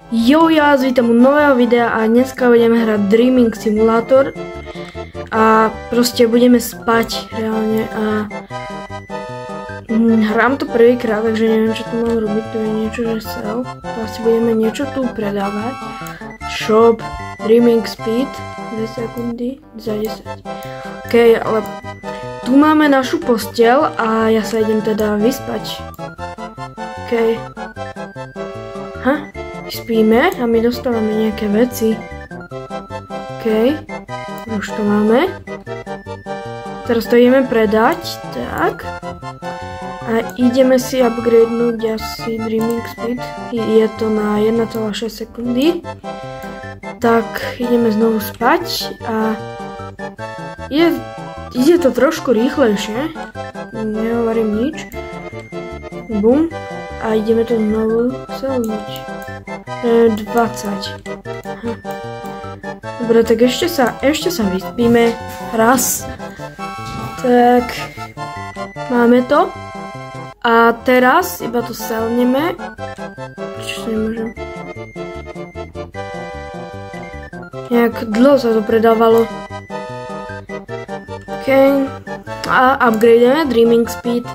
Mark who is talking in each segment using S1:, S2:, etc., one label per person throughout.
S1: Jo, ja vás vítam u nového videa a dneska budeme hrať Dreaming Simulator a proste budeme spať reálne a hrám to prvýkrát, takže neviem, čo tu mám robiť, to je niečo, že sell, to asi budeme niečo tu predávať. Shop, Dreaming Speed, 2 sekundy, za 10. Ok, ale tu máme našu posteľ a ja sa idem teda vyspať. Ok. Spíme a my dostávame nejaké veci. OK. Už to máme. Teraz to ideme predať. Tak. A ideme si upgradenúť asi Dreaming Speed. Je to na 1,6 sekundy. Tak ideme znovu spať a ide to trošku rýchlejšie. Nehovorím nič. Bum. A ideme to znovu selnúť. 20. Dobre, tak ešte sa vyspíme. Raz. Tak. Máme to. A teraz iba to selneme. Prečo sa nemôžem? Nejak dlho sa to predávalo. OK. A upgradujeme Dreaming Speed.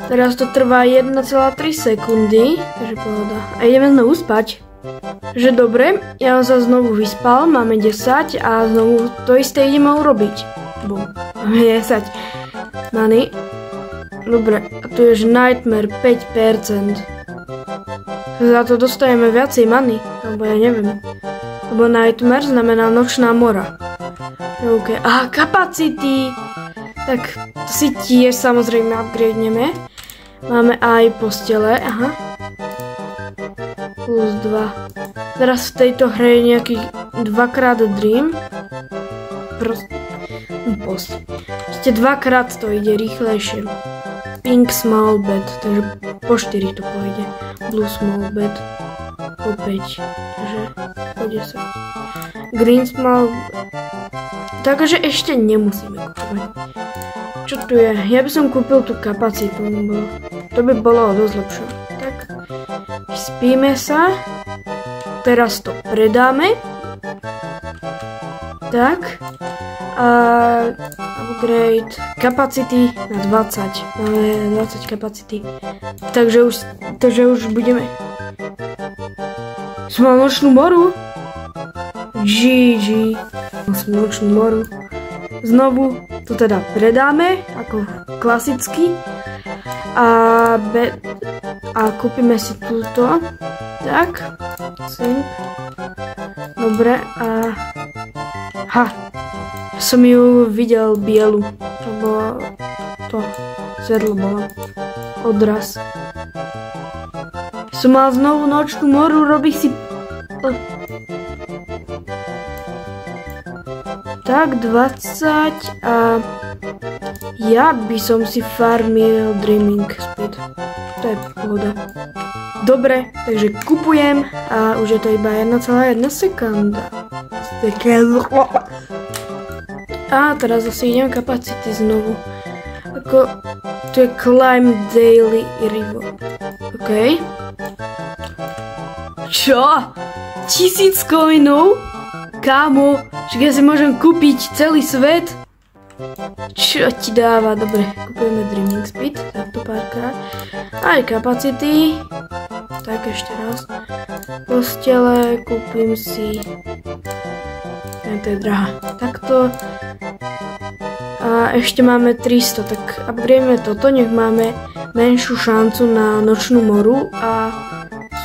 S1: Teraz to trvá 1,3 sekundy, takže pohoda. A ideme znovu spať. Že dobre, ja sa znovu vyspal, máme 10 a znovu to isté ideme urobiť. Bum, máme 10. Money. Dobre, a tu je Nightmare 5%. Za to dostajeme viacej money, alebo ja neviem. Lebo Nightmare znamená nočná mora. OK, aha, Capacity. Tak to si tiež samozrejme upgradeneme. Máme aj postele, aha. Plus 2. Teraz v tejto hre je nejakých 2x Dream. Proste 2x to ide rýchlejšie. Pink Small Bed, takže po 4 to pôjde. Blue Small Bed po 5, takže po 10. Green Small Bed. Takže ešte nemusíme kúpovať. Čo tu je? Ja by som kúpil tú kapacitu, lebo to by bolo dosť lepšie. Tak, spíme sa. Teraz to predáme. Tak. A upgrade capacity na 20. Máme 20 capacity. Takže už budeme. Som mal nočnú moru. GG. Som nočnú moru. Znovu to teda predáme, ako klasicky. A kúpime si túto. Tak. Sync. Dobre. A som ju videl bielu. Lebo to zvedlo bolo. Odraz. Som mal znovu nočnú moru, robí si. Tak, 20 a ja by som si farmil Dreaming Speed. To je pohoda. Dobre, takže kupujem a už je to iba 1,1 sekunda. A teraz zase idem kapacity znovu. Ako, to je Climb Daily River. OK. Čo? 1000 coinov? Kámo, však ja si môžem kúpiť celý svet. Čo ti dáva? Dobre, kupujeme Dreaming Speed, takto párkrát. Aj capacity. Tak ešte raz. Postele, kúpim si. To je drahá. Takto. A ešte máme 300, tak upgrademe toto, nech máme menšiu šancu na nočnú moru a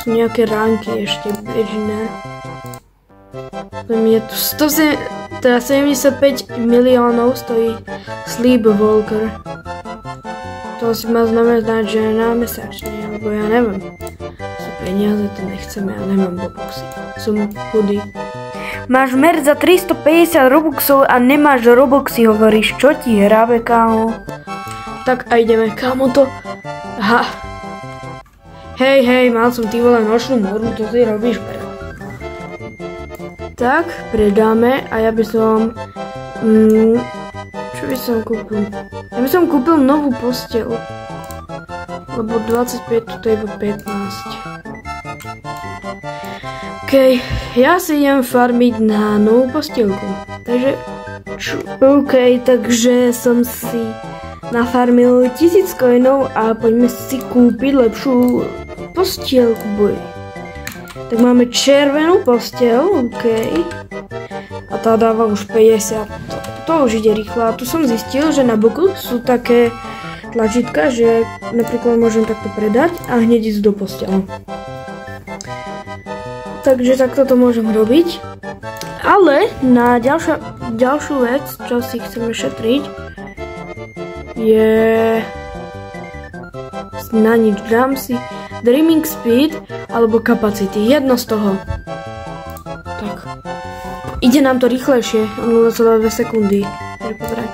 S1: sú nejaké ránky ešte bežné. Je tu 75 miliónov stojí Sleepwalker. To si má znamenať, že na mesačne, alebo ja neviem. Sú peniaze, to nechceme, ja nemám Robuxy. Som chudý. Máš mer za 350 Robuxov a nemáš Robuxy, hovoríš, čo ti hrabe, kámo? Tak a ideme, kámo to. Aha. Hej, mal som ty vole nočnú moru, to si robíš, brat. Tak, predáme a ja by som. Čo by som kúpil? Ja by som kúpil novú posteľ. Lebo 25, toto je iba 15. OK, ja si idem farmiť na novú postielku. Takže, OK, takže som si nafarmil 1000 coinov a poďme si kúpiť lepšiu postielku, boj. Tak máme červenú postiel, OK. A tá dáva už 50. To už ide rýchlo. A tu som zistil, že na boku sú také tlačítka, že napríklad môžem takto predať a hneď ísť do postele. Takže takto to môžem robiť. Ale na ďalšiu vec, čo si chceme šetriť, je na nič. Dám si Dreaming Speed alebo Capacity. Jedno z toho. Tak. Ide nám to rýchlejšie. 0,2 sekundy. Takže pozeraj.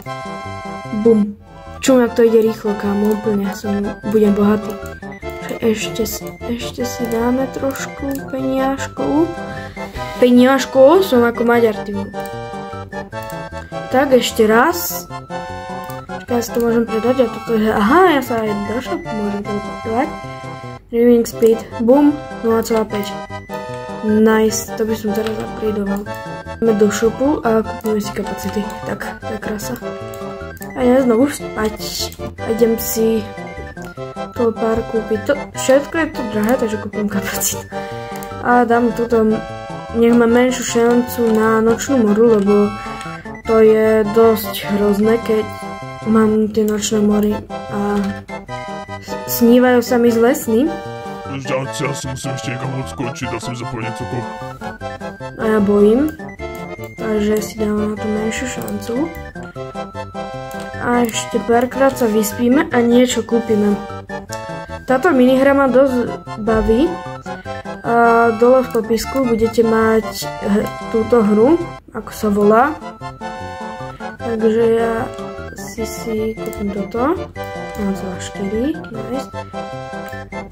S1: Bum. Čum, jak to ide rýchlo, kámo. Úplne budem bohatý. Ešte si dáme trošku peniažkov. Peniažkov som ako Maďar, ty. Tak, ešte raz. Ja si to môžem predať a toto je... Aha, ja sa aj do shopu môžem teleportovať. Dreaming Speed. Boom. 0,5. Nice. To by som teraz upgradeoval. Ideme do shopu a kúpime si kapacity. Tak, to je krása. A ja znovu spať. Idem si... toho pár kúpiť. Všetko je to drahé, takže kúpim kapacitu. A dám toto, nech má menšiu šancu na nočnú moru, lebo to je dosť hrozné, keď mám tie nočné mory a snívajú sa mi zlé sny.
S2: Ja si musím ešte niekam odskočiť, dá som zapojiť niečo.
S1: A ja bojím, takže si dávam na to menšiu šancu. A ešte párkrát sa vyspíme a niečo kúpime. Táto minihra ma dosť baví. A dole v popisku budete mať túto hru, ako sa volá. Takže ja si kúpim toto. 0,4. Nice.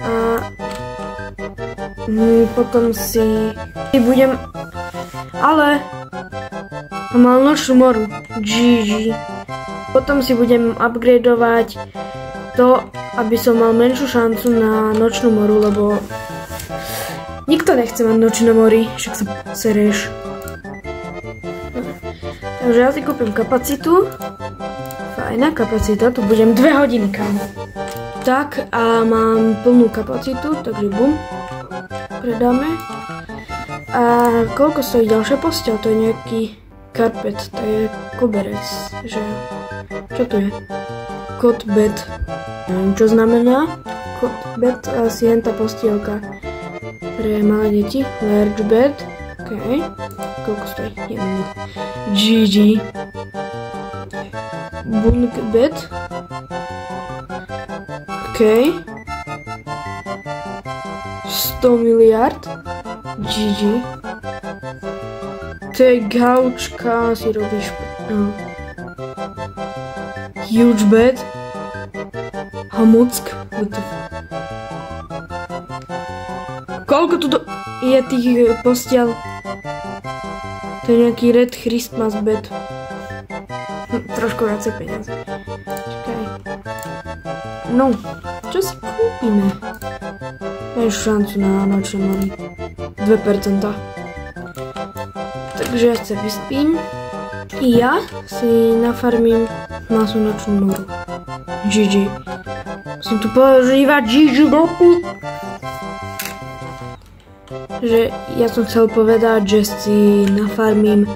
S1: A potom si budem... Ale mal nočnú moru. GG. Potom si budem upgradeovať to, aby som mal menšiu šancu na nočnú moru, lebo nikto nechce mať nočné mory, však sa sereš. Takže ja si kúpim kapacitu. Fajná kapacita, tu budem 2 hodiny, kámo. Tak a mám plnú kapacitu, takže bum. Predáme. A koľko stojí ďalšia posteľ? To je nejaký karpet, to je koberec, že... Čo tu je? Cotbed. Neviem, čo znamená. Cotbed, asi jen tá postielka pre malé deti. Large bed. OK. Koľko stojí? 1 minút. GG. Bunk bed. OK. 100 miliard. GG. To je gaučka, si robíš... Huge bed. Hamuck. Koľko tu je tých postiel? To je nejaký Red Christmas bed. Trošku viacej peniazy. Čakaj. No, čo si kúpime? Máš šancu na nočné mory. 2%. Takže ja sa vyspím. I ja si nafarmím na nočnú moru. GG. Musím tu používať GG dopu. Že ja som chcel povedať, že si nafarmím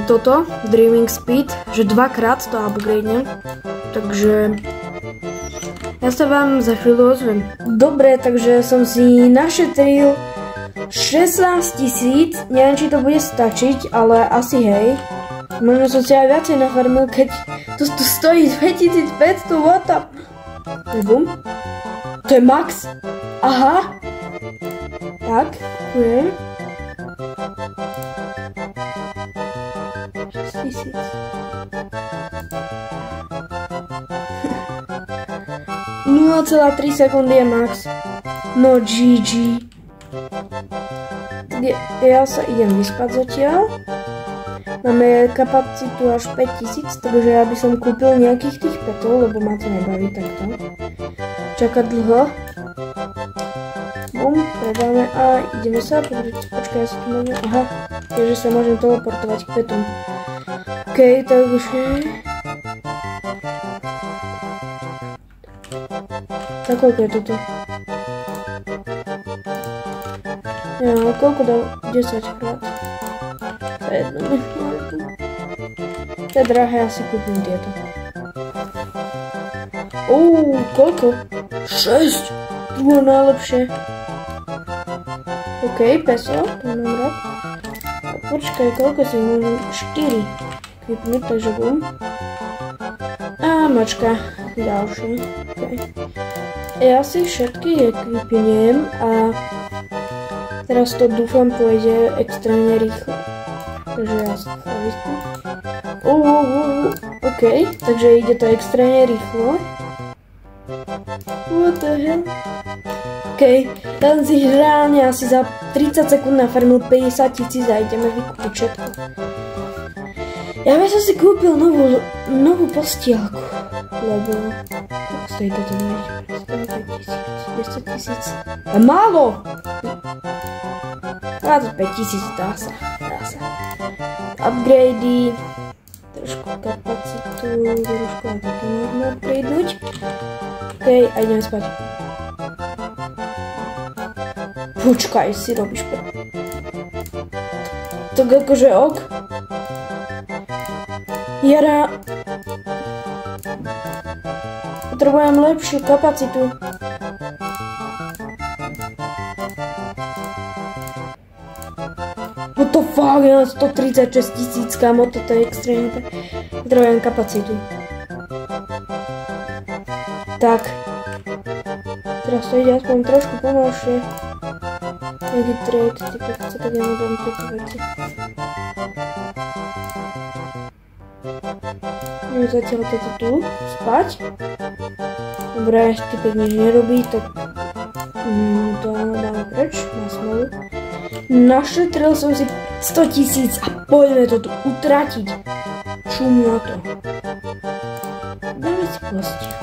S1: toto, Dreaming Speed, že 2-krát to upgradenem. Takže ja sa vám za chvíľu ozvem. Dobre, takže som si našetril 16 000, neviem, či to bude stačiť, ale asi hej. Možno som si aj viacej nafarmil, keď to tu stojí 2500, what up? Bum. To je max. Aha. Tak, kupujem. 6000. (0,3 sekundy je max. No GG. Ja sa idem vyspať zatiaľ. Máme kapacitu až 5000, takže ja by som kúpil nejakých tých petov, lebo ma to nebaví takto. Čakať dlho. Bum, predáme a ideme sa, počkaj, ja sa tu môžem, aha, takže sa môžem teleportovať k petom. OK, takže... Tak koľko je toto? Ja, koľko dá? 10 krát. To je jedno. To je drahé, asi kúpim tieto. Koľko? 6! To bolo najlepšie. OK, peso, to mám rád. A počkaj, koľko si môžem? 4. Kvípnuť, takže bum. A mačka, ďalšie. OK. Ja si všetky ekvipnem a teraz to dúfam pôjde extrémne rýchlo. Takže ja sa vyspím. OK, takže ide to extrémne rýchlo. What the hell? OK, ja som si reálne asi za 30 sekúnd nafarmil 50 000 a ideme vykúpiť všetko. Ja by som si kúpil novú postielku, lebo... Koľko stojí toto dať? 10 000. A málo! 25 000, dá sa. Upgradey. Trošku kapacitu, trošku aj toto môžeme upgradenúť. OK, a ideme spať. Počkaj, si robíš tak akože ok. Jara. Potrebujem lepšiu kapacitu. What the fuck, ja 136 000, kamo, toto je extrémne. Potrebujem kapacitu. Tak. Teraz to ide aspoň trošku pomalšie. Nejaký trade, type chce, tak ja môžem tieto veci. Idem zatiaľ toto tu, spať. Dobre, typek nič nerobí, tak to dáme preč, na smolu. Našetril som si 100 000 a poďme to tu utratiť. Šum na to. Dáme si postielku.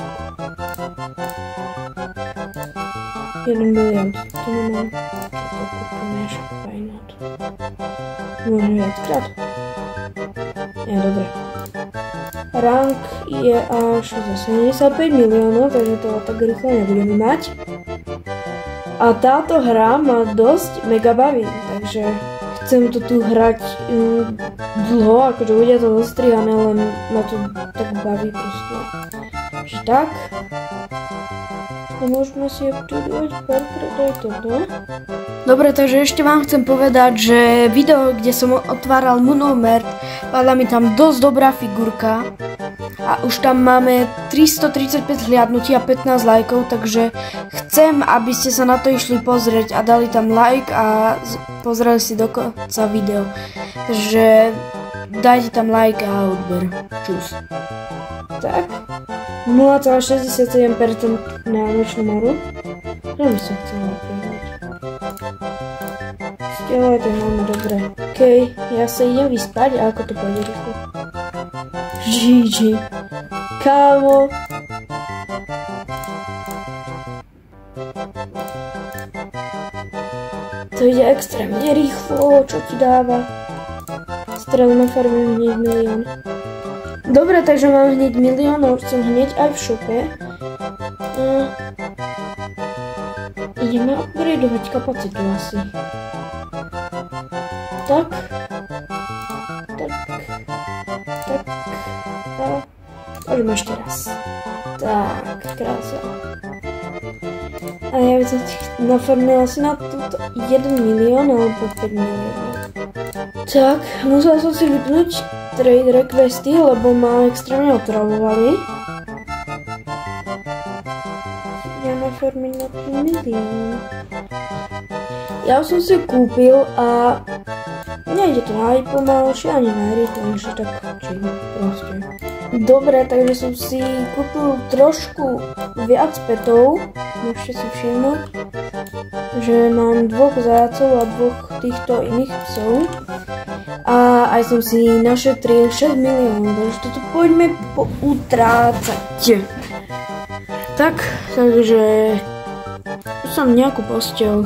S1: 1 milión, to nemám. To kúpime až fajnot. Možno viackrát. Ja, dobre. Rank je až za 75 miliónov, takže to tak rýchlo nebudeme mať. A táto hra ma dosť mega baví, takže chcem to tu hrať dlho, akože bude to zostrihané, len ma to tak baví proste. Takže tak. A môžeme si updateovať párkrát aj toto. Dobre, takže ešte vám chcem povedať, že video, kde som otváral Monomert, padla mi tam dosť dobrá figurka. A už tam máme 335 hliadnutí a 15 lajkov, takže chcem, aby ste sa na to išli pozrieť a dali tam like a pozreli si do konca video. Takže dajte tam like a odber. Čus. Tak. 0,67% na nočnú moru. No by som chcela prihľať. Stiaľové to máme dobre. OK, ja sa idem vyspať a ako to pôjde rýchlo. GG. Kámo. To ide extrémne rýchlo, čo ti dáva. Teraz nafarmím hneď 1 000 000. Dobre, takže mám hneď 1 000 000 a už som hneď aj v šope. Ideme upgradeovať kapacitu asi. Tak. Môžeme ešte raz. Tak, krása. A ja by som nafarmila asi na túto 1 milión alebo 5 miliónov. Tak, musela som si vypnúť trade requesty, lebo ma extrémne otravovali. Ja nafarmím na 5 milión. Ja som si kúpil a nejde to aj pomalšie, ani najrýchlejšie, tak čím proste. Dobre, takže som si kúpil trošku viac petov. Môžete si všimnúť, že mám 2 zajacov a 2 týchto iných psov. A aj som si našetril 6 miliónov, takže toto poďme poutrácať. Tak, takže Tu som nejakú posteľ.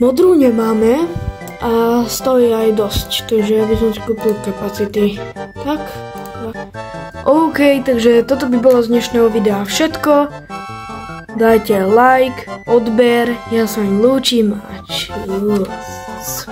S1: Modrú nemáme a stojí aj dosť, takže ja by som si kúpil kapacity. Tak. OK, takže toto by bolo z dnešného videa všetko. Dajte like, odber, ja sa im lúčim a čus.